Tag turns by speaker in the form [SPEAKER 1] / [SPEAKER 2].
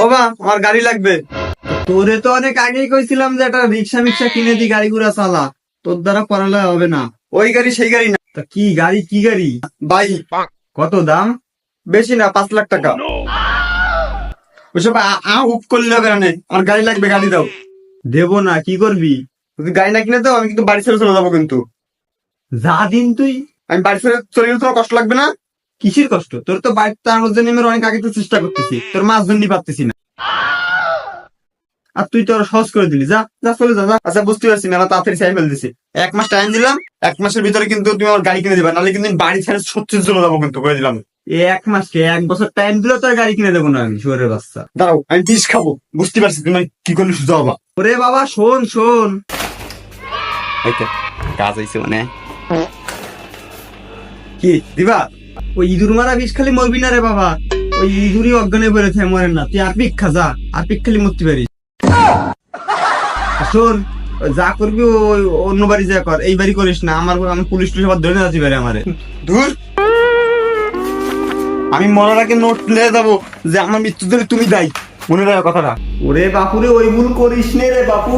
[SPEAKER 1] ও বা আমার গাড়ি লাগবে। তোরে তো অনেক আগেই কইছিলাম যে একটা রিক্সা মিক্সা কিনে দি, গাড়ি ঘোড়া চালা, তোর দ্বারা পড়ালে হবে না। ওই গাড়ি সেই গাড়ি না। তা কি গাড়ি, কি গাড়ি? বাইক। কত দাম? বেশি না, 5 লাখ টাকা। ওইসব উপ করলে হবে না, আমার গাড়ি লাগবে, গাড়ি দাও। দেবো না, কি করবি? যদি গাড়ি না কিনে দাও আমি কিন্তু বাড়ি ছেড়ে চলে যাবো কিন্তু। যা দিন তুই। আমি বাড়ি ছেড়ে চলে গেলে তোমার কষ্ট লাগবে না? কিসের কষ্ট? তোর তো বাইক তার মধ্যে নেমে অনেক আগে তো চেষ্টা করতেছি, তোর মাছ ধরনি পারতেছি না। আর তুই তো সহজ করে দিলি, যা যা চলে যা যা। আচ্ছা বুঝতে পারছি, মেলা তাড়াতাড়ি চাই ফেলতেছি। 1 মাস টাইম দিলাম, 1 মাসের ভিতরে কিন্তু তুমি আমার গাড়ি কিনে দিবা, নাহলে কিন্তু আমি বাড়ি ছেড়ে সত্যি চলে যাবো কিন্তু, করে দিলাম। 1 মাসকে 1 বছর টাইম দিলেও তোর গাড়ি কিনে দেবো না আমি, শুয়োরের বাচ্চা। দাঁড়াও, আমি বিষ খাবো, বুঝতে পারছি তুমি কি করলে সুযোগ হবা। ওরে বাবা শোন শোন, কাজ হয়েছে মানে কি দিবা? ওই ইঁদুর মারা বিষ খালি মরবি না রে বাবা, ওই ইঁদুরই অজ্ঞানে বেড়েছে, মরেন না। তুই আর পিক খা, যা আর পিক খালি মরতে পারিস। শোন, যা করবি ওই অন্য বাড়ি যা কর, এই বাড়ি করিস না। আমি পুলিশ টুলিশ আবার ধরে যাচ্ছি বাড়ি আমারে। ধুর, আমি মরার আগে নোট নিয়ে যাবো যে আমার মৃত্যুর জন্য তুমি দায়ী, মনে রাখো কথাটা। ওরে বাপুরে, ওই ভুল করিস নে রে বাপু।